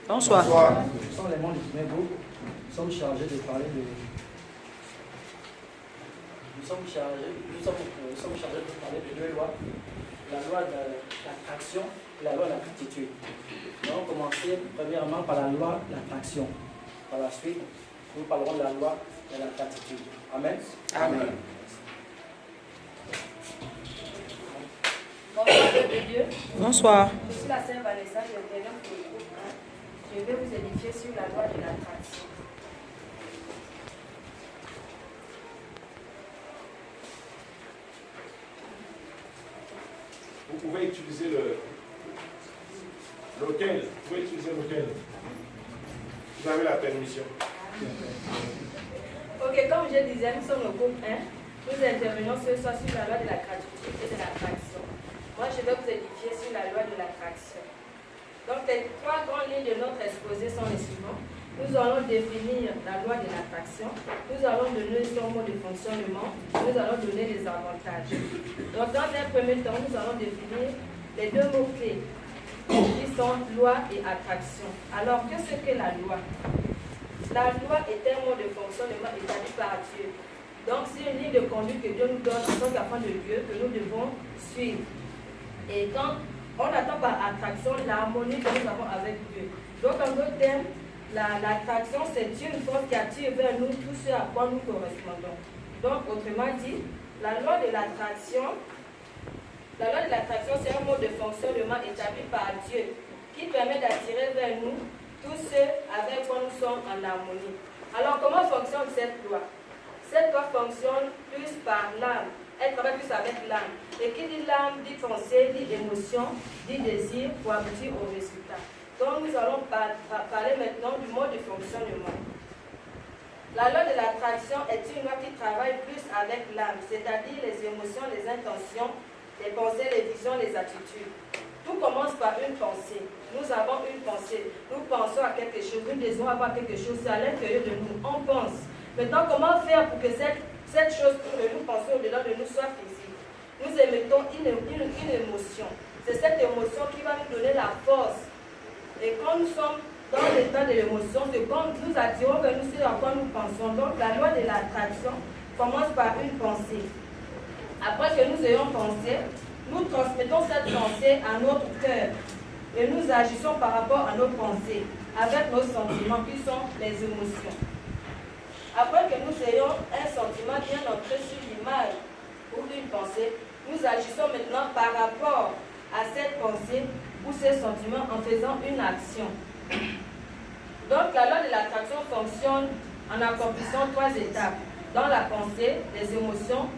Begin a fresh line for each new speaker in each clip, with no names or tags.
Bonsoir.
Nous sommes les membres du premier groupe. Nous sommes chargés de parler de. Nous sommes chargés de parler de deux lois. La loi de l'attraction et la loi de la platitude. Nous allons commencer premièrement par la loi de l'attraction. Par la suite, nous parlerons de la loi de la platitude. Amen.
Amen.
Bonsoir, Peuple de Dieu.
Bonsoir.
Je suis la sœur Vanessa, je interviens pour le groupe 1. Je vais vous édifier sur la loi de l'attraction.
Vous pouvez utiliser l'auquel. Vous pouvez utiliser l'auquel. Vous avez la permission.
Ok, comme je disais, nous sommes au groupe 1. Nous intervenons ce soir sur la loi de la gratitude et de l'attraction. Moi, je vais vous édifier sur la loi de l'attraction. Donc, les trois grandes lignes de notre exposé sont les suivantes. Nous allons définir la loi de l'attraction. Nous allons donner son mode de fonctionnement. Nous allons donner les avantages. Donc, dans un premier temps, nous allons définir les deux mots-clés qui sont loi et attraction. Alors, qu'est-ce que la loi? La loi est un mode de fonctionnement établi par Dieu. Donc, c'est une ligne de conduite que Dieu nous donne en tant qu'enfant de Dieu que nous devons suivre. Et quand on attend par attraction l'harmonie que nous avons avec Dieu. Donc, en d'autres termes, l'attraction, c'est une force qui attire vers nous tout ce à quoi nous correspondons. Donc, autrement dit, la loi de l'attraction, c'est un mode de fonctionnement établi par Dieu qui permet d'attirer vers nous tous ceux avec quoi nous sommes en harmonie. Alors, comment fonctionne cette loi? Cette loi fonctionne plus par l'âme. Elle travaille plus avec l'âme. Et qui dit l'âme, dit pensée, dit émotion, dit désir pour aboutir au résultat. Donc nous allons parler maintenant du mode de fonctionnement. La loi de l'attraction est une loi qui travaille plus avec l'âme, c'est-à-dire les émotions, les intentions, les pensées, les visions, les attitudes. Tout commence par une pensée. Nous avons une pensée. Nous pensons à quelque chose, nous désirons avoir quelque chose, c'est à l'intérieur de nous. On pense. Maintenant, comment faire pour que cette chose que nous pensons au-delà de nous soit physique? Nous émettons une émotion. C'est cette émotion qui va nous donner la force. Et quand nous sommes dans l'état de l'émotion, c'est quand nous attirons vers nous ce à quoi nous pensons. Donc, la loi de l'attraction commence par une pensée. Après que nous ayons pensé, nous transmettons cette pensée à notre cœur. Et nous agissons par rapport à nos pensées, avec nos sentiments qui sont les émotions. Après que nous ayons un sentiment bien ancré sur l'image ou une pensée, nous agissons maintenant par rapport à cette pensée ou ces sentiments en faisant une action. Donc la loi de l'attraction fonctionne en accomplissant trois étapes. Dans la pensée, les émotions,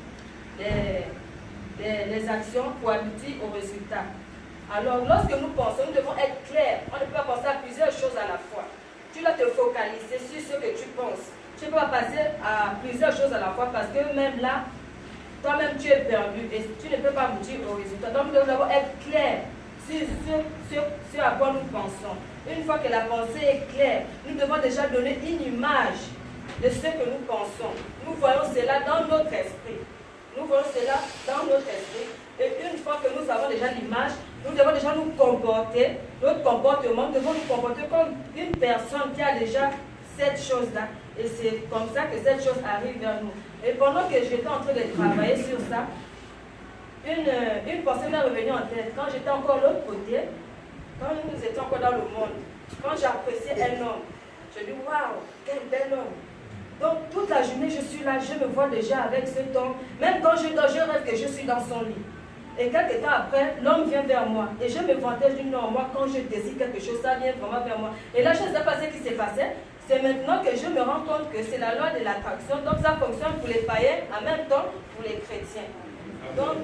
les actions pour aboutir au résultat. Alors lorsque nous pensons, nous devons être clairs. On ne peut pas penser à plusieurs choses à la fois. Tu dois te focaliser sur ce que tu penses. Tu ne peux pas passer à plusieurs choses à la fois parce que même là, toi-même tu es perdu et tu ne peux pas aboutir au résultat. Donc nous devons être clairs sur à quoi nous pensons. Une fois que la pensée est claire, nous devons déjà donner une image de ce que nous pensons. Nous voyons cela dans notre esprit. Nous voyons cela dans notre esprit. Et une fois que nous avons déjà l'image, nous devons déjà nous comporter. Notre comportement, nous devons nous comporter comme une personne qui a déjà cette chose-là. Et c'est comme ça que cette chose arrive vers nous. Et pendant que j'étais en train de travailler sur ça, une pensée m'est revenue en tête. Quand j'étais encore de l'autre côté, quand nous étions encore dans le monde, quand j'appréciais un homme, je dis waouh, quel bel homme. Donc toute la journée, je suis là, je me vois déjà avec cet homme. Même quand je dors, je rêve que je suis dans son lit. Et quelques temps après, l'homme vient vers moi. Et je me vantais du nom. Moi, quand je désire quelque chose, ça vient vraiment vers moi. Et là, je ne sais pas ce qui s'est passé. C'est maintenant que je me rends compte que c'est la loi de l'attraction. Donc ça fonctionne pour les païens, en même temps pour les chrétiens. Donc,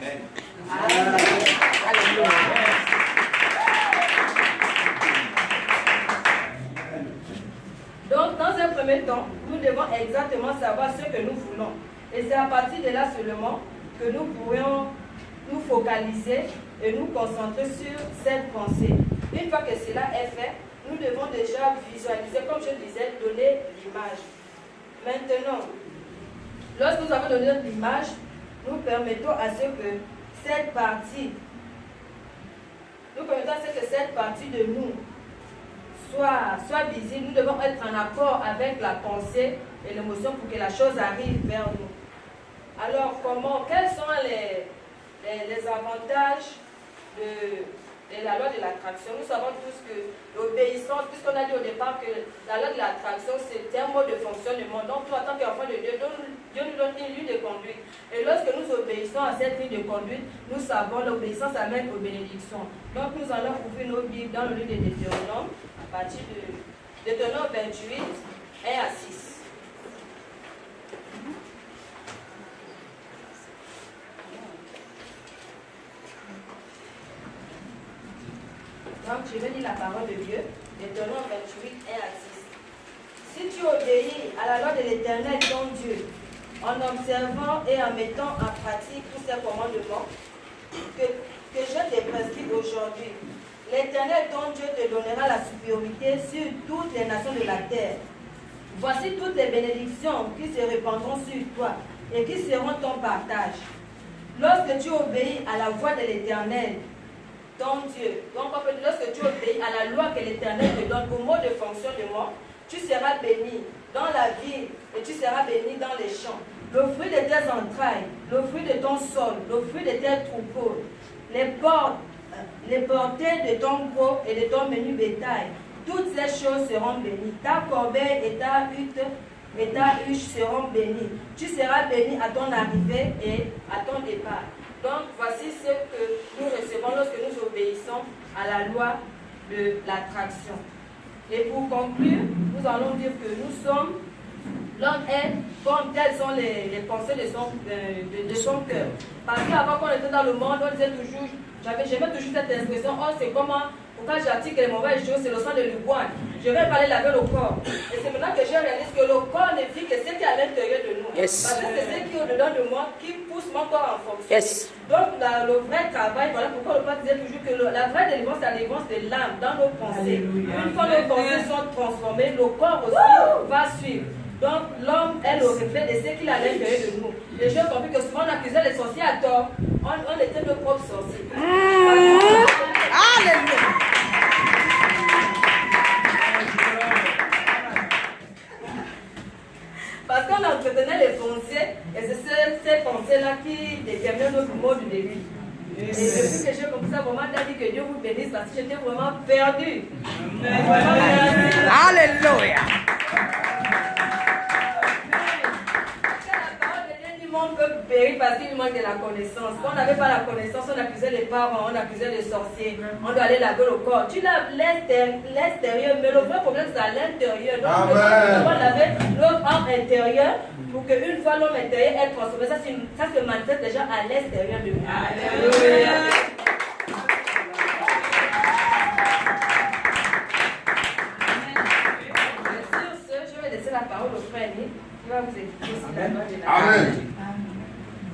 Amen.
Amen. Alléluia. Donc, dans un premier temps, nous devons exactement savoir ce que nous voulons. Et c'est à partir de là seulement que nous pourrions nous focaliser et nous concentrer sur cette pensée. Une fois que cela est fait, nous devons déjà visualiser, comme je disais, donner l'image. Maintenant, lorsque nous avons donné l'image, nous permettons à ce que cette partie de nous soit visible, nous devons être en accord avec la pensée et l'émotion pour que la chose arrive vers nous. Alors, quels sont les avantages de la loi de l'attraction? Nous savons tous que l'obéissance, puisqu'on a dit au départ que la loi de l'attraction, c'est un mode de fonctionnement. Donc, toi, en tant qu'enfant de Dieu, Dieu nous donne une ligne de conduite. Et lorsque nous obéissons à cette ligne de conduite, nous savons l'obéissance amène aux bénédictions. Donc, nous allons ouvrir nos Bibles dans le livre de Deutéronome, à partir de Deutéronome 28, 1 à 6. Donc, je vais lire la parole de Dieu, Deutéronome 28, 1 à 6. Si tu obéis à la loi de l'Éternel, ton Dieu, en observant et en mettant en pratique tous ces commandements que je te prescris aujourd'hui, l'Éternel, ton Dieu, te donnera la supériorité sur toutes les nations de la terre. Voici toutes les bénédictions qui se répandront sur toi et qui seront ton partage. Lorsque tu obéis à la voix de l'Éternel, ton Dieu. Donc, en fait, lorsque tu obéis à la loi que l'Éternel te donne, au mode de fonctionnement, tu seras béni dans la ville et tu seras béni dans les champs. Le fruit de tes entrailles, le fruit de ton sol, le fruit de tes troupeaux, les portées de ton gros et de ton menu bétail, toutes ces choses seront bénies. Ta corbeille et ta huche seront bénies. Tu seras béni à ton arrivée et à ton départ. Donc, voici ce que nous recevons lorsque nous obéissons à la loi de l'attraction. Et pour conclure, nous allons dire que l'homme est comme telles sont les pensées de son cœur. Parce qu'avant qu'on était dans le monde, on disait toujours, j'aimais toujours cette expression, oh c'est comment, pourquoi j'attire les mauvaises choses, c'est le sang de l'ivrogne. Je vais parler laver le corps. Et c'est maintenant que je réalise que le corps ne vit que ce qui est à l'intérieur de nous.
Yes.
Parce que c'est ce qui est au-dedans de moi qui pousse mon corps en fonction.
Yes.
Donc le vrai travail, voilà pourquoi le pape disait toujours que la vraie délivrance, c'est la délivrance de l'âme dans nos pensées. Une fois nos pensées sont transformées, le corps aussi va suivre. Donc l'homme est le reflet de ce qu'il a à l'intérieur de nous. Et j'ai compris que souvent on accusait les sorciers à tort, on était nos propres sorciers.
Alléluia.
Parce qu'on entretenait les pensées, et c'est ces pensées-là qui déterminent notre mode de vie. Et depuis que j'ai compris ça, vraiment, j'ai dit que Dieu vous bénisse parce que j'étais vraiment perdu.
Alléluia.
Le monde peut périr parce qu'il manque de la connaissance. Quand on n'avait pas la connaissance, on accusait les parents, on accusait les sorciers, on doit aller laver le corps. Tu laves l'extérieur, mais le vrai problème c'est à l'intérieur. Donc, on doit laver notre âme intérieure pour qu'une fois l'homme intérieur est transformé, ça se manifeste déjà à l'extérieur de nous. Alléluia. Sur ce, je vais laisser la parole au frère Nick. Il va vous expliquer ce qu'il a dit.
Amen.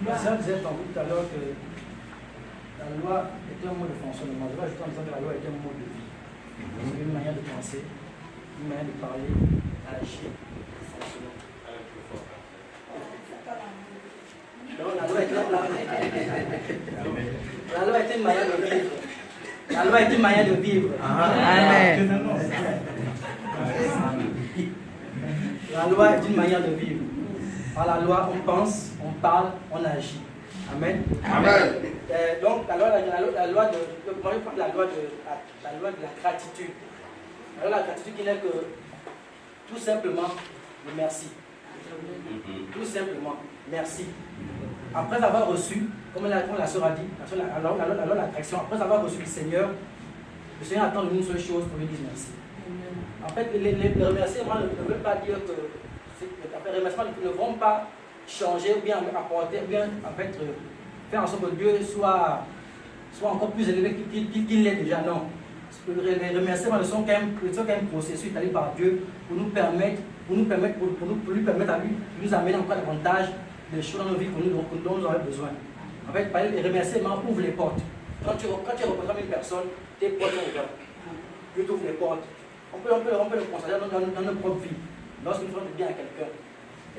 La sœur disait tout à l'heure que la loi est un mode de fonctionnement. Je vais ajouter en disant que la loi est un mode de vie. C'est une manière de penser, une manière de parler, d'agir, de fonctionner. Donc la loi est une manière de vivre. La loi est une manière de vivre.
Amen.
La loi est une manière de vivre. Par la loi, on pense, on parle, on agit. Amen.
Amen.
Donc, la loi de la gratitude. La loi de la gratitude qui n'est que tout simplement le merci. Tout simplement, merci. Après avoir reçu, comme la sœur a dit, la loi de l'attraction, après avoir reçu le Seigneur attend de nous une seule chose pour lui dire merci. En fait, les remerciements ne veulent pas dire que les remerciements ne vont pas changer ou bien apporter, ou bien en fait, faire en sorte que Dieu soit encore plus élevé qu'il l'est déjà. Non. Les remerciements sont quand même processus établis par Dieu pour lui permettre à lui de nous amener encore davantage de choses dans nos vies dont nous avons besoin. En fait, les remerciements ouvrent les portes. Quand tu représentes une personne, tes portes sont ouvertes. Dieu t'ouvre les portes. On peut le constater dans nos propres vies. Lorsqu'une fois de bien à quelqu'un,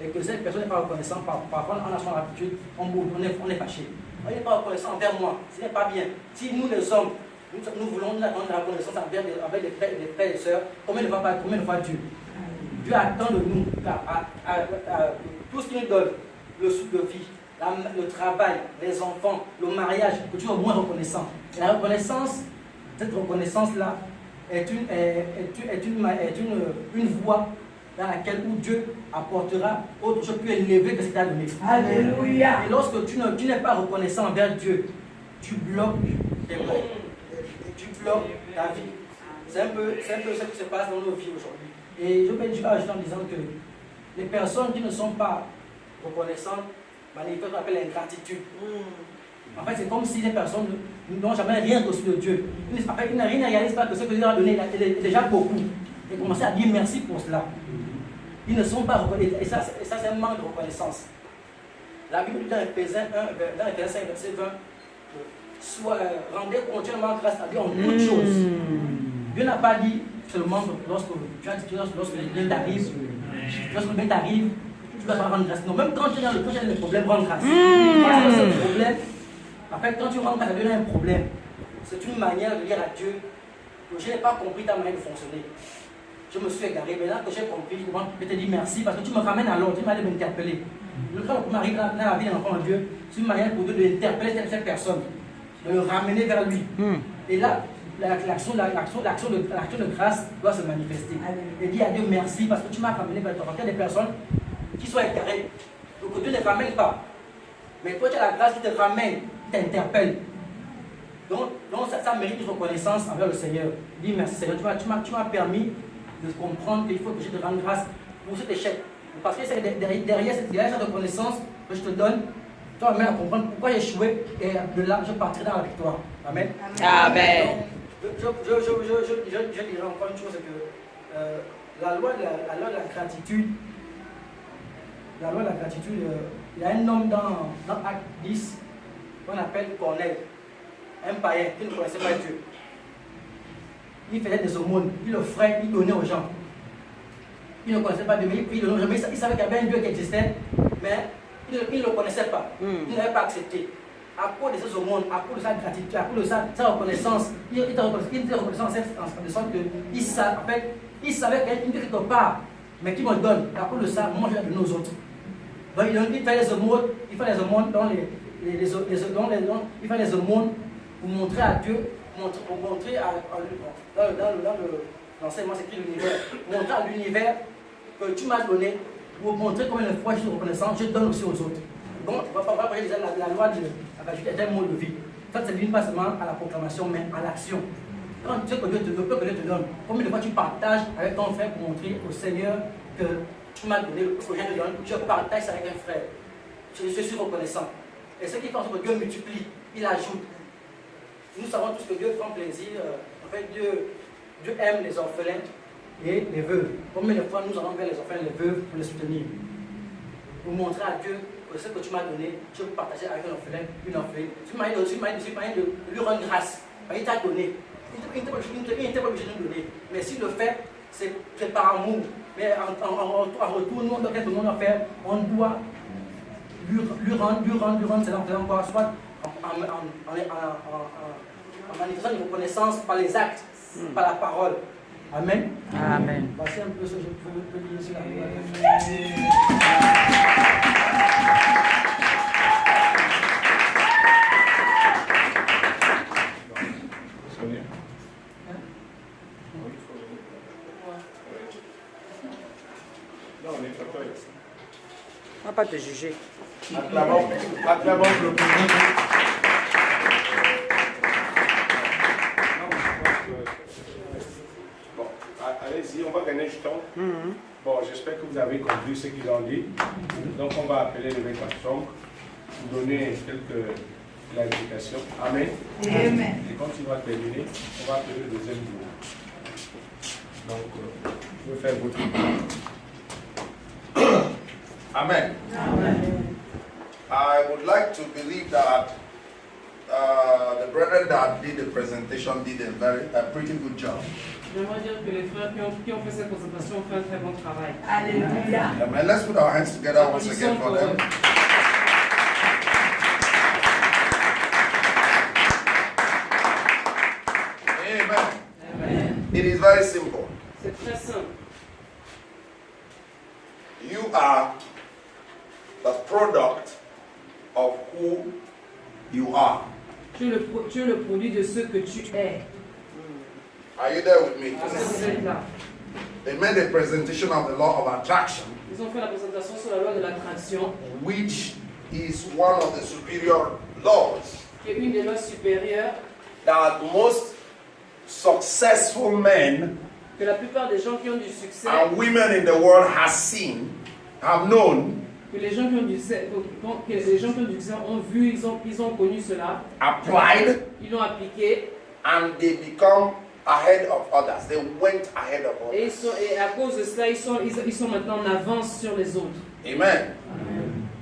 et que cette personne n'est pas reconnaissante, parfois on a son habitude, on bouge, on est fâché. On n'est pas reconnaissant envers moi, ce n'est pas bien. Si nous les hommes, Nous voulons la reconnaissance avec les frères et sœurs. Combien de fois Dieu? Dieu attend de nous tout ce qu'il nous donne, le souffle de vie, le travail, les enfants, le mariage, que tu sois au moins reconnaissant. Et la reconnaissance, cette reconnaissance-là, est une voie dans laquelle où Dieu apportera autre chose plus élevé que ce qu'il t'a donné.
Alléluia.
Et lorsque tu n'es pas reconnaissant envers Dieu, tu bloques tes mots. Tu bloques ta vie. C'est un peu ce qui se passe dans nos vies aujourd'hui. Et je vais ajouter en disant que les personnes qui ne sont pas reconnaissantes manifestent ce qu'on appelle l'ingratitude. En fait, c'est comme si les personnes n'ont jamais rien reçu de Dieu. En fait, ils ne réalisent pas que ce que Dieu a donné est déjà beaucoup. Et commencer à dire merci pour cela. Ils ne sont pas reconnaissants. Et ça c'est un manque de reconnaissance. La Bible dit dans Éphésiens 5, verset 20, rendez continuellement grâce à Dieu en toutes choses. Dieu n'a pas dit seulement lorsque le bien t'arrive, tu dois rendre grâce. Non, même quand tu as des problèmes, rendre grâce. Parce que ce problème, en fait, quand tu rends grâce à Dieu, il y a un problème. C'est une manière de dire à Dieu que je n'ai pas compris ta manière de fonctionner. Je me suis égaré, mais là que j'ai compris, je te dis merci parce que tu me ramènes à l'ordre, tu m'as m'interpeller. Quand le premier arrive dans la vie d'un enfant de Dieu, c'est une manière pour Dieu d'interpeller cette personne, de le ramener vers lui. Et là, l'action de grâce doit se manifester. Et dire à Dieu merci parce que tu m'as ramené vers toi. Il y a des personnes qui sont égarées, donc que Dieu ne ramène pas. Mais toi, tu as la grâce qui te ramène, qui t'interpelle. Donc ça mérite une reconnaissance envers le Seigneur. Dis merci Seigneur, tu m'as permis de comprendre qu'il faut que je te rende grâce pour cet échec. Parce que c'est derrière cette reconnaissance que je te donne, tu vas m'amener à comprendre pourquoi j'ai échoué et de là, je partirai dans la victoire. Amen.
Amen.
Je dirais encore une chose, c'est que la loi de la gratitude, il y a un homme dans Acte 10 qu'on appelle Corneille, un païen qui ne connaissait pas Dieu. Il faisait des aumônes, il offrait, il donnait aux gens. Il ne connaissait pas Dieu, mais il donnait aux gens. Mais il savait qu'il y avait un Dieu qui existait, mais il ne le connaissait pas. Il n'avait pas accepté. À cause de ces aumônes, à cause de sa gratitude, à cause de sa reconnaissance, il était reconnaissant en de sorte qu'il savait qu'il y a une Dieu quelque part, mais qui me donne. À cause de ça, moi je vais donner aux autres. Donc il fait les aumônes, il fait les aumônes pour montrer à Dieu, pour montrer dans l'enseignement, c'est écrit l'univers, montrer à l'univers que tu m'as donné, pour montrer combien de fois je suis reconnaissant, je donne aussi aux autres. Donc, la loi de la gratuité est un mot de vie. Ça ne se limite pas seulement à la proclamation, mais à l'action. Quand tu sais que Dieu te donne, combien de fois tu partages avec ton frère pour montrer au Seigneur que tu m'as donné le projet de donner, je partage ça avec un frère. Je suis reconnaissant. Et ce qui fait en sorte que Dieu multiplie, il ajoute. Nous savons tous que Dieu prend plaisir. En fait, Dieu aime les orphelins et les veuves. Combien de fois nous allons vers les orphelins et les veuves pour les soutenir? Pour montrer à Dieu que ce que tu m'as donné, je peux partager avec un orphelin, une orpheline. Tu m'as dit de lui rendre grâce. Il t'a donné. Il n'était pas obligé de nous donner. Mais s'il le fait, c'est par amour. Mais en retour, nous, qu'est-ce que nous doit faire? On doit lui rendre, c'est encore soit en manifestant une reconnaissance par les actes, par la parole. Amen.
Amen.
Voici un peu ce que je peux dire sur la loi.
On ne va pas te juger.
Acclamons le président. Bon, allez-y, on va gagner du temps. Bon, j'espère que vous avez compris ce qu'ils ont dit. Donc, on va appeler les 24 songs, vous donner quelques clarifications. Amen.
Amen.
Et quand il va terminer, on va appeler le deuxième jour. Donc, vous pouvez faire votre
Amen.
Amen.
I would like to believe that the brethren that did the presentation did a pretty good job.
J'aimerais dire que les frères qui ont fait cette présentation ont fait un très bon travail.
Alléluia.
Amen. Let's put our hands together once again for them. You are the product of who you are.
Tu es le produit de ce que tu es.
Are you there with me?
Est-ce que vous êtes là?
They made a presentation of the law of attraction,
Ils ont fait la présentation sur la loi de l'attraction,
which is one of the superior laws
qui est une des lois supérieures
that most successful men
que la plupart des gens qui ont du succès,
and women in the world have known,
que les gens qui ont du succès, ont vu, ils ont connu cela,
applied,
ils l'ont appliqué,
and they become ahead of others. They went ahead of
et,
others.
et à cause de cela, ils sont maintenant en avance sur les autres.
Amen.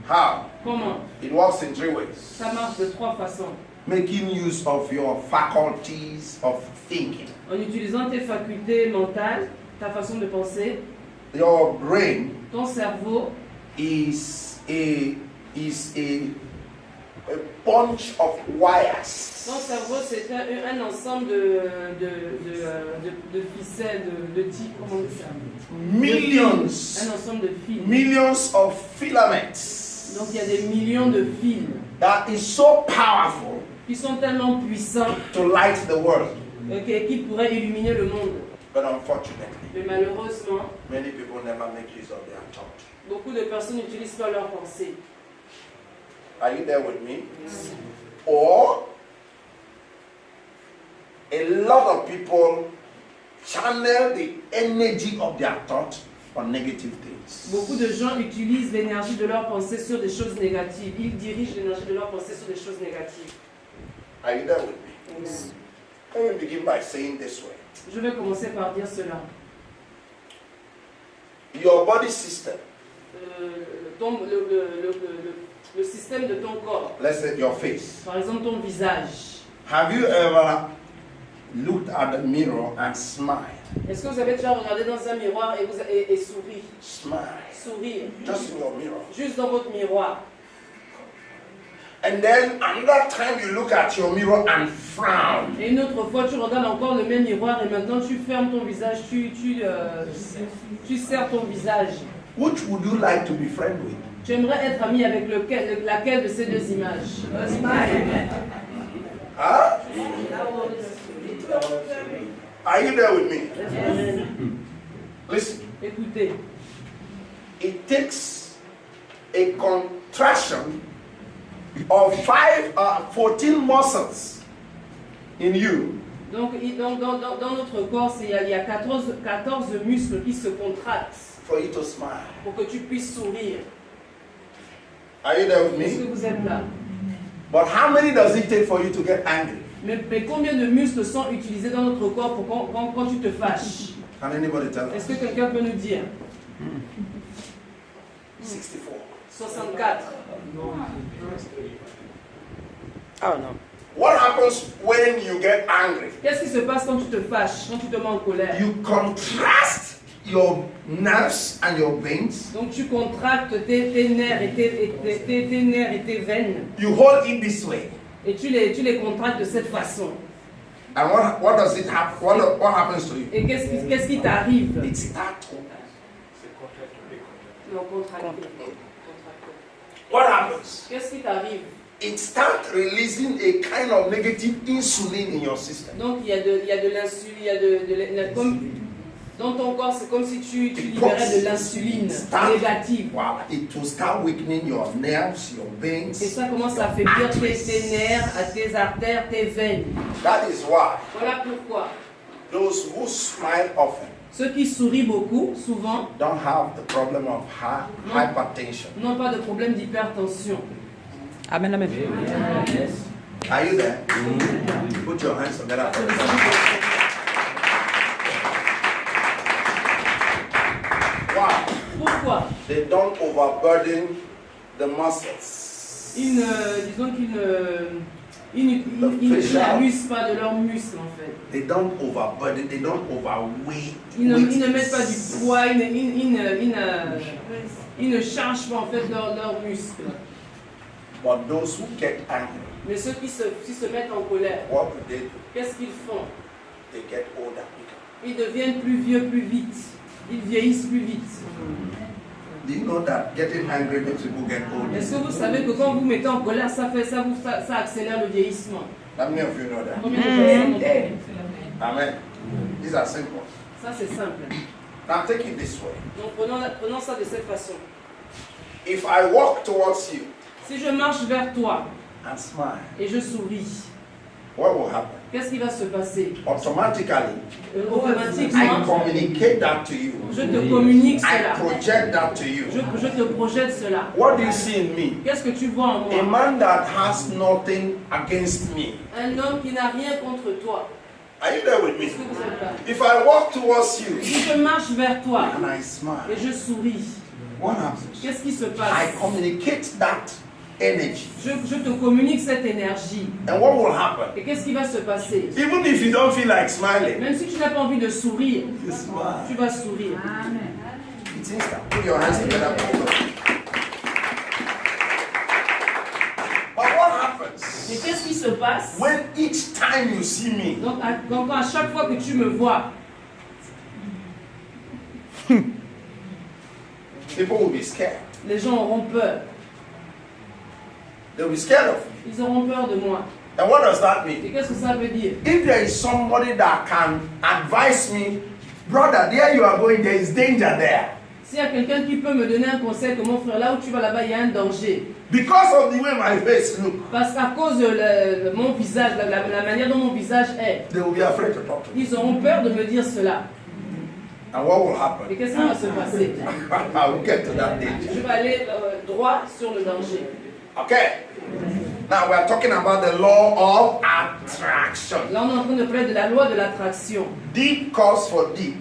How?
Comment?
It works in 3 ways.
Ça marche de 3 façons.
Making use of your faculties of thinking.
En utilisant tes facultés mentales, ta façon de penser,
Your brain
ton cerveau
is a bunch of wires.
Ton cerveau, c'est un ensemble de ficelles, de types, comment on dit ça?
Millions.
Un ensemble de fils.
Millions of filaments.
Donc il y a des millions de fils
That is so powerful
qui sont tellement puissants
to light the world.
qui pourraient illuminer le monde.
But unfortunately,
Mais malheureusement,
many people never make use of their thought.
beaucoup de personnes n'utilisent pas leur pensée.
Are you there with me? Or a lot of people channel the energy of their thought on negative things.
Beaucoup de gens utilisent l'énergie de leur pensée sur des choses négatives. Ils dirigent l'énergie de leur pensée sur des choses négatives.
Are you there with me? Let me begin by saying this way.
Je vais commencer par dire cela.
Your body system,
Le système de ton corps,
let's say your face.
par exemple ton visage.
Have you ever looked at the mirror and smiled?
Est-ce que vous avez déjà regardé dans un miroir et souri?
Smile.
Sourire.
Just in your mirror.
Juste dans votre miroir.
And then another time you look at your mirror and frown.
Et une autre fois, tu regardes encore le même miroir et maintenant tu fermes ton visage, tu serres ton visage.
Which would you like to be friend with?
Tu aimerais être ami avec laquelle de ces deux images?
Huh? Are you there with me? Listen,
Écoutez,
it takes a contraction of 14 muscles in you
donc dans notre corps, il y a 14 muscles qui se contractent
for you to smile.
pour que tu puisses sourire.
Are you there with
Est-ce que
me?
vous êtes là?
But how many does it take for you to get angry?
Mais combien de muscles sont utilisés dans notre corps pour quand tu te fâches?
Can anybody tell
Est-ce
us?
que quelqu'un peut nous dire?
64.
64.
Ah non.
What happens when you get angry?
Qu'est-ce qui se passe quand tu te fâches, quand tu te mets en colère?
You contrast your nerves and your veins.
Donc tu contractes tes nerfs et tes veines
You hold it this way.
et tu les contractes de cette façon.
And what does it happen? What happens to you?
Et qu'est-ce qui t'arrive?
It starts.
Non, contracter.
What happens?
Qu'est-ce qui t'arrive?
It starts releasing a kind of negative insulin in your system.
Donc il y a de l'insuline, dans ton corps, c'est comme si tu libérais de l'insuline négative.
Wow. It will start weakening your nerves, your veins.
Et ça commence à affaiblir tes nerfs, tes artères, tes veines.
That is why
Voilà pourquoi
those who smile often
ceux qui sourient beaucoup, souvent,
don't have the problem of hypertension.
n'ont pas de problème d'hypertension.
Amen, amen.
Are you there? Put your hands together for yourself. Why?
Pourquoi?
They don't overburden the muscles.
Disons qu'ils n'abusent pas de leurs muscles en fait.
They don't overburden, they don't overweight.
Ils ne mettent pas du poids, ils ne chargent pas en fait leurs muscles.
But those who get angry,
Mais ceux qui se mettent en colère,
what do they do?
qu'est-ce qu'ils font?
They get older quicker.
Ils deviennent plus vieux plus vite. Ils vieillissent plus vite.
Do you know that getting angry makes people get old?
Est-ce que vous savez que quand vous mettez en colère, ça accélère le vieillissement?
How many of you know that?
Combien de personnes ont fait?
Amen. These are simple.
Ça c'est simple.
Now take it this way.
Donc prenons ça de cette façon.
If I walk towards you
Si je marche vers toi
and smile,
et je souris,
what will happen?
qu'est-ce qui va se passer?
Automatically, I
Automatiquement,
communicate that to you.
je te communique
I
cela.
project that to you.
Je te projette cela.
What do you see in me?
Qu'est-ce que tu vois en
A
moi?
man that has nothing against me.
Un homme qui n'a rien contre toi.
Are you there with me?
Est-ce que vous êtes là?
If I walk towards you
Si je marche vers toi
and I smile,
et je souris,
what happens?
qu'est-ce qui se
I
passe?
communicate that energy.
Je te communique cette énergie.
And what will happen?
Et qu'est-ce qui va se passer?
Even if you don't feel like smiling,
Même si tu n'as pas envie de sourire,
you smile.
tu vas sourire.
It's instant. Put your hands together. But what happens
Et qu'est-ce qui se passe?
when each time you see me,
Donc à chaque fois que tu me vois,
people will be scared?
les gens auront peur.
They'll be scared of me.
Ils auront peur de moi.
And what does that mean?
Et qu'est-ce que ça veut dire?
If there is somebody that can advise me, brother, there you are going, there is danger there.
S'il y a quelqu'un qui peut me donner un conseil que mon frère, là où tu vas là-bas, il y a un danger.
Because of the way my face look,
Parce qu'à cause de mon visage, la manière dont mon visage est,
they will be afraid to talk to me.
ils auront peur de me dire cela.
And what will
Et
happen?
qu'est-ce qui va se passer?
I will get to that danger.
Je vais aller droit sur le danger.
Okay. Now we are talking about the law of attraction.
Là, on est en train de parler de la loi de l'attraction.
Deep calls for deep.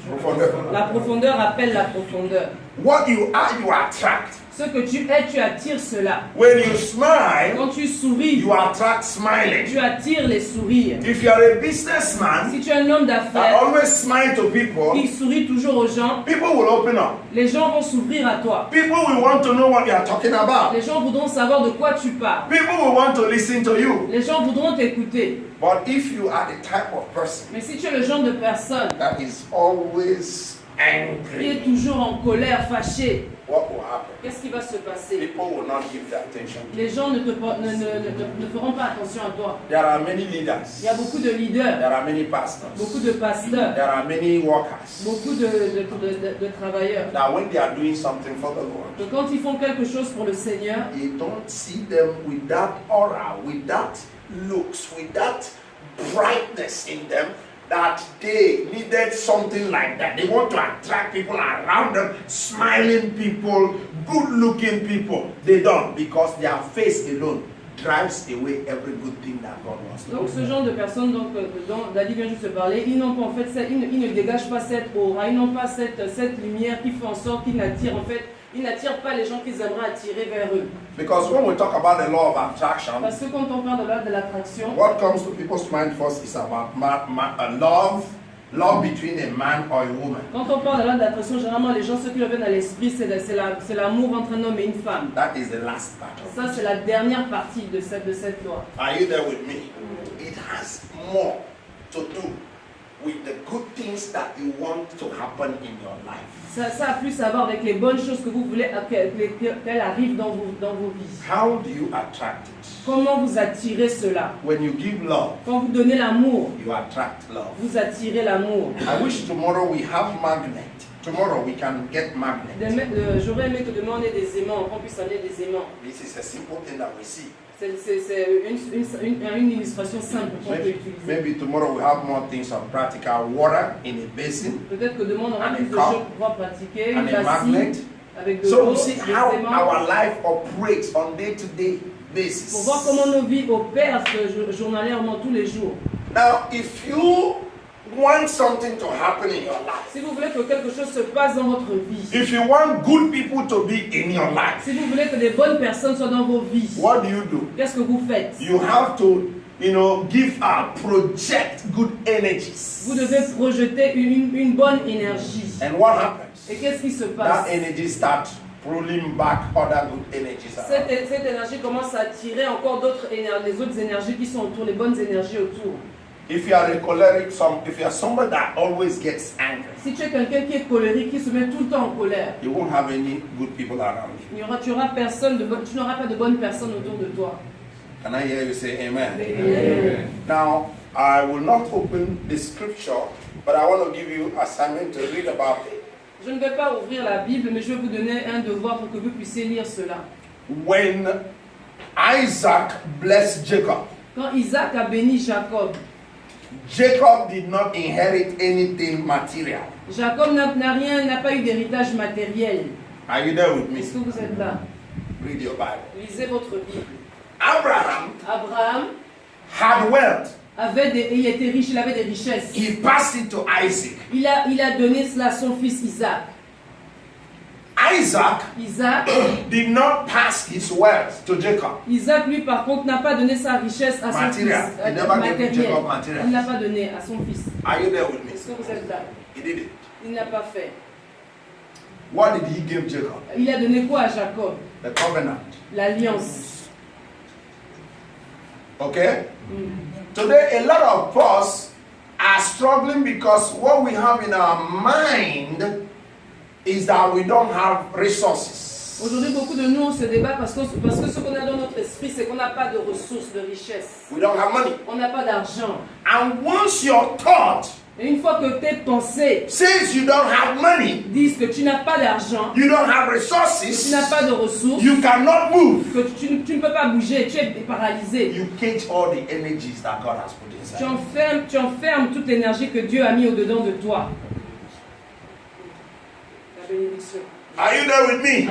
Profondeur.
La profondeur appelle la profondeur.
What you are, you attract.
Ce que tu es, tu attires cela.
When you smile,
Quand tu souris,
you attract smiling.
tu attires les sourires.
If you are a businessman
Si tu es un homme
that
d'affaires
always smile to people,
qui sourit toujours aux gens,
people will open up.
les gens vont s'ouvrir à toi.
People will want to know what you are talking about.
Les gens voudront savoir de quoi tu parles.
People will want to listen to you.
Les gens voudront t'écouter.
But if you are the type of person
Mais si tu es le genre de personne
that is always
qui
angry,
est toujours en colère, fâché,
what will happen?
qu'est-ce qui va se passer?
People will not give the attention.
Les gens ne feront pas attention à toi.
There are many leaders.
Il y a beaucoup de leaders,
There are many pastors.
beaucoup de pasteurs,
There are many workers
beaucoup de travailleurs.
that when they are doing something for the Lord,
Donc quand ils font quelque chose pour le Seigneur,
you don't see them with that aura, with that looks, with that brightness in them that they needed something like that. They want to attract people around them, smiling people, good-looking people. They don't, because their face alone drives away every good thing that God wants to do.
donc ce genre de personnes dont David vient juste de parler, ils n'ont pas en fait, ils ne dégagent pas cette aura, ils n'ont pas cette lumière qui fait en sorte qu'ils n'attirent en fait, ils n'attirent pas les gens qu'ils aimeraient attirer vers eux.
Because when we talk about the law of attraction,
Parce que quand on parle de la loi de l'attraction,
what comes to people's mind first is about love between a man or a woman.
quand on parle de la loi de l'attraction, généralement les gens, ce qui leur vient à l'esprit, c'est l'amour entre un homme et une femme.
That is the last part of it.
Ça, c'est la dernière partie de cette loi.
Are you there with me? It has more to do with the good things that you want to happen in your life.
Ça a plus à voir avec les bonnes choses que vous voulez qu'elles arrivent dans vos vies.
How do you attract it?
Comment vous attirez cela?
When you give love,
Quand vous donnez l'amour,
you attract love.
vous attirez l'amour.
I wish tomorrow we have magnet. Tomorrow we can get magnet.
J'aurais aimé que demain on ait des aimants, qu'on puisse amener des aimants.
This is a simple thing that we see.
C'est une illustration simple qu'on peut utiliser.
Maybe tomorrow we have more things on practical water in a basin.
Peut-être que demain on aura
And
plus
a
de
cup.
choses pour pouvoir pratiquer,
And
une
a magnet.
bassine avec de
So
l'eau,
we see
des
how
aimants.
our life operates on day-to-day basis.
Pour voir comment nos vies opèrent journalièrement tous les jours.
Now, if you want something to happen in your life,
Si vous voulez que quelque chose se passe dans votre vie,
if you want good people to be in your life,
si vous voulez que des bonnes personnes soient dans vos vies,
what do you do?
qu'est-ce que vous faites?
You have to, project good energies.
Vous devez projeter une bonne énergie.
And what happens?
Et qu'est-ce qui se passe?
That energy starts pulling back other good energies around.
Cette énergie commence à attirer encore d'autres énergies, les autres énergies qui sont autour, les bonnes énergies autour.
If you are a choleric, if you are somebody that always gets angry,
Si tu es quelqu'un qui est colérique, qui se met tout le temps en colère,
you won't have any good people around you.
tu n'auras pas de bonnes personnes autour de toi.
Can I hear you say amen?
Amen.
Now, I will not open the scripture, but I want to give you assignment to read about it.
Je ne vais pas ouvrir la Bible, mais je vais vous donner un devoir pour que vous puissiez lire cela.
When Isaac blessed Jacob,
Quand Isaac a béni Jacob,
Jacob did not inherit anything material.
Jacob n'a pas eu d'héritage matériel.
Are you there with me?
Est-ce que vous êtes là?
Read your Bible.
Lisez votre Bible.
Abraham
Abraham
had wealth.
il était riche, il avait des richesses.
He passed it to Isaac.
Il a donné cela à son fils Isaac.
Isaac did not pass his wealth to Jacob.
Isaac, lui, par contre, n'a pas donné sa richesse à son
Material.
fils.
He never gave Jacob material.
Il n'a pas donné à son fils.
Are you there with me?
Est-ce que vous êtes là?
He did it.
Il n'a pas fait.
What did he give Jacob?
Il a donné quoi à Jacob?
The covenant.
L'alliance.
Okay? Today, a lot of us are struggling because what we have in our mind is that we don't have resources.
Aujourd'hui, beaucoup de nous, on se débat parce que ce qu'on a dans notre esprit, c'est qu'on n'a pas de ressources, de richesses.
We don't have money.
On n'a pas d'argent.
And once your thought
Et une fois que tes pensées
says you don't have money,
disent que tu n'as pas d'argent,
you don't have
tu
resources,
n'as pas de ressources,
you cannot move.
que tu ne peux pas bouger, tu es paralysé.
You cage all the energies that God has put inside.
Tu enfermes toute l'énergie que Dieu a mis au-dedans de toi. La bénédiction.
Are you there with me?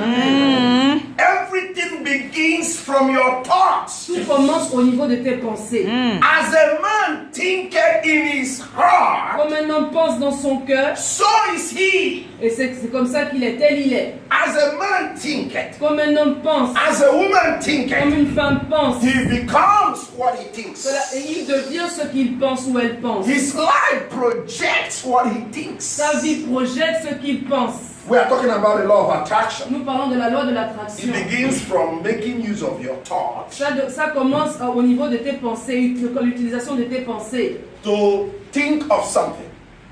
Everything begins from your thoughts.
Tout commence au niveau de tes pensées.
As a man thinketh in his heart,
Comme un homme pense dans son cœur,
so is he.
et c'est comme ça qu'il est, tel il est.
As a man thinketh,
Comme un homme pense,
as a woman
comme
thinketh,
une femme pense,
he becomes what he thinks.
et il devient ce qu'il pense ou elle pense.
His life projects what he thinks.
Sa vie projette ce qu'il pense.
We are talking about the law of attraction.
Nous parlons de la loi de
It
l'attraction.
begins from making use of your thoughts
Ça commence au niveau de tes pensées, l'utilisation de tes pensées.
to think of something,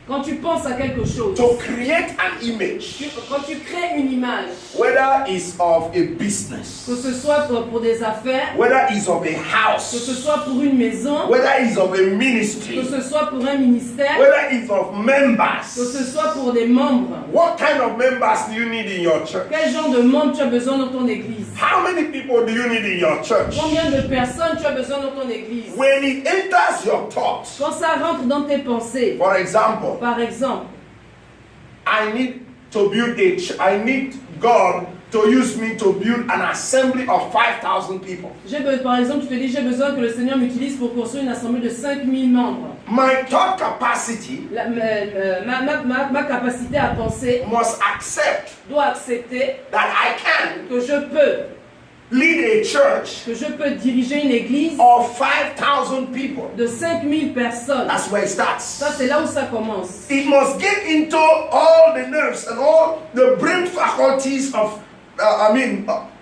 Quand tu penses à quelque chose,
to create an image,
quand tu crées une image,
whether it's of a business,
que ce soit pour des affaires,
whether it's of a
que ce
house,
soit pour une maison,
whether it's of a
que
ministry,
ce soit pour un ministère,
whether it's of
que
members.
ce soit pour des membres.
What kind of members do you need in your church?
Quel genre de membres tu as besoin dans ton église?
How many people do you need in your church?
Combien de personnes tu as besoin dans ton église?
When it enters your thoughts,
Quand ça rentre dans tes pensées,
for example,
par exemple,
I need to build I need God to use me to build an assembly of 5,000 people.
par exemple, tu te dis, j'ai besoin que le Seigneur m'utilise pour construire une assemblée de 5000 membres.
My thought capacity
Ma capacité à penser
must accept
doit accepter
that I can
que je peux
lead a church
diriger une église
of 5,000 people.
de 5000 personnes.
That's where it starts.
Ça, c'est là où ça commence.
It must get into all the nerves and all the brain faculties of,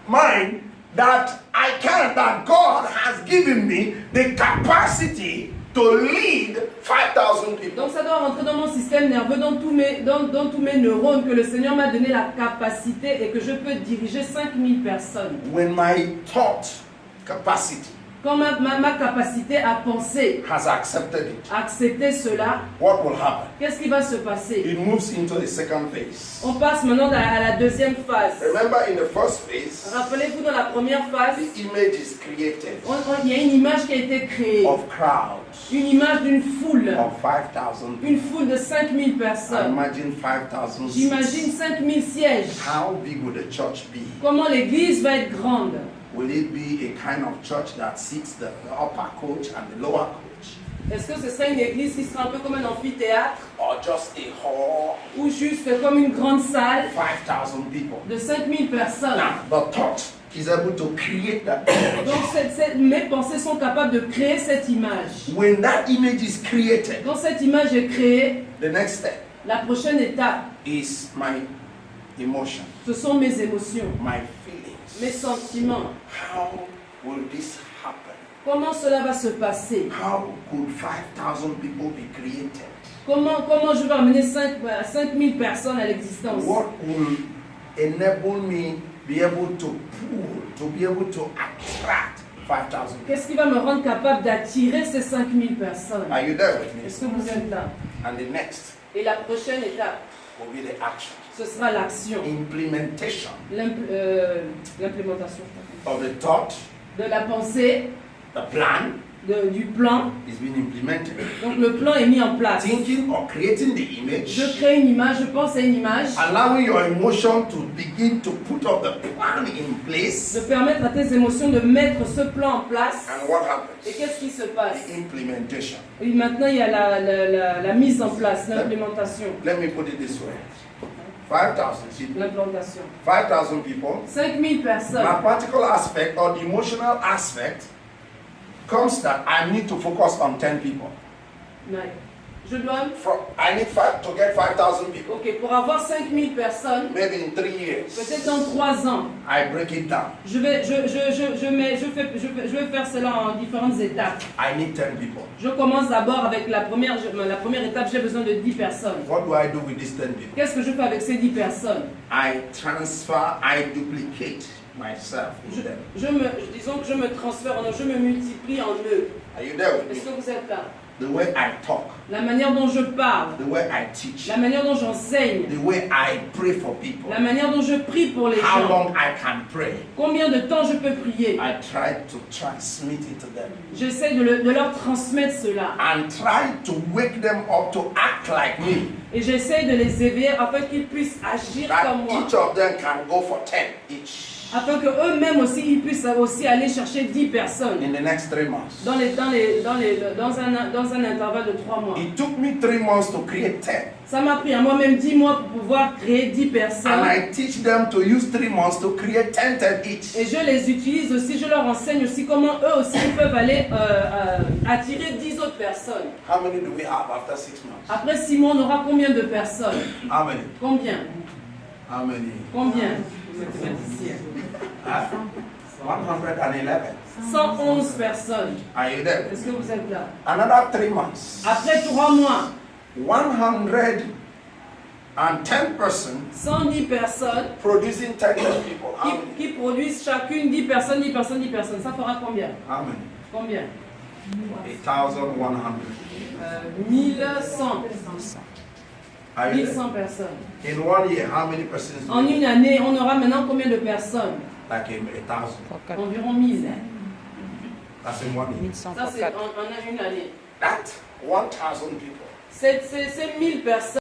mind that that God has given me the capacity to lead 5,000 people.
Donc ça doit rentrer dans mon système nerveux, dans tous mes neurones, que le Seigneur m'a donné la capacité et que je peux diriger 5000 personnes.
When my thought capacity
Quand ma capacité à penser,
has accepted it,
accepter cela,
what will happen?
qu'est-ce qui va se passer?
It moves into the second phase.
On passe maintenant à la deuxième phase.
Remember, in the first phase,
Rappelez-vous, dans la première phase,
the image is created
il y a une image qui a été créée.
of crowds
Une image d'une foule.
of 5,000 people.
Une foule de 5000 personnes.
Imagine 5,000 seats.
J'imagine 5000 sièges.
How big will the church be?
Comment l'église va être grande?
Will it be a kind of church that seats the upper coach and the lower coach?
Est-ce que ce serait une église qui sera un peu comme un amphithéâtre?
Or just a hall,
Ou juste comme une grande salle
5,000 people?
de 5000 personnes?
Now, the thought is able to create that image.
Donc mes pensées sont capables de créer cette image.
When that image is created,
Quand cette image est créée,
the next step
la prochaine étape,
is my emotion,
ce sont mes émotions,
my feelings.
mes sentiments.
How will this happen?
Comment cela va se passer?
How could 5,000 people be created?
Comment je vais amener 5000 personnes à l'existence?
What will enable me be able to pull, to be able to attract 5,000 people?
Qu'est-ce qui va me rendre capable d'attirer ces 5000 personnes?
Are you there with me?
Est-ce que vous êtes là?
And the next
Et la prochaine étape,
will be the action,
ce sera l'action,
implementation
l'implémentation
of the thought,
de la pensée,
the plan
du plan.
is being implemented.
Donc le plan est mis en place.
Thinking or creating the image,
Je crée une image, je pense à une image.
allowing your emotion to begin to put up the plan in place.
De permettre à tes émotions de mettre ce plan en place.
And what
Et
happens?
qu'est-ce qui se passe?
The implementation.
Et maintenant, il y a la mise en place, l'implémentation.
Let me put it this way. 5,000 people.
L'implantation.
5,000 people.
5000 personnes.
Mathematical aspect or the emotional aspect comes that I need to focus on 10 people.
Ouais. Je dois...
I need to get 5,000 people.
Ok, pour avoir 5000 personnes,
Maybe in 3 years,
peut-être dans 3 ans,
I break it down.
je vais faire cela en différentes étapes.
I need 10 people.
Je commence d'abord avec la première étape, j'ai besoin de 10 personnes.
What do I do with these 10 people?
Qu'est-ce que je fais avec ces 10 personnes?
I duplicate myself in them.
Disons que je me transfère en eux, je me multiplie en eux.
Are you there with
Est-ce
me?
que vous êtes là?
The way I talk,
La manière dont je parle,
the way I teach,
la manière dont j'enseigne,
the way I pray for people,
la manière dont je prie pour les
how
gens,
long I can pray.
combien de temps je peux prier.
I try to transmit it to them
J'essaie de leur transmettre cela.
and try to wake them up to act like me.
Et j'essaie de les éveiller afin qu'ils puissent agir comme
That
moi.
each of them can go for 10 each
Afin qu'eux-mêmes aussi, ils puissent aussi aller chercher 10 personnes
in the next 3 months.
dans un intervalle de 3 mois.
It took me 3 months to create 10.
Ça m'a pris à moi-même 10 mois pour pouvoir créer 10
And
personnes.
I teach them to use 3 months to create 10 each.
Et je les utilise aussi, je leur enseigne aussi comment eux aussi ils peuvent aller attirer 10 autres personnes.
How many do we have after 6 months?
Après 6 mois, on aura combien de personnes?
How many?
Combien?
How many?
Combien?
111.
111 personnes.
Are you there?
Est-ce que vous êtes là?
Another 3 months.
Après 3 mois,
110 persons
110 personnes
producing 10 people. How many?
qui produisent chacune 10 personnes, 10 personnes, 10 personnes. Ça fera combien?
How many?
Combien?
8,100.
1100.
Are you there?
1100 personnes.
In 1 year, how many persons?
En une année, on aura maintenant combien de personnes?
Like 1,000.
Environ 1000.
That's in 1 year.
Ça, c'est en une année.
That 1,000 people
Ces 1000 personnes.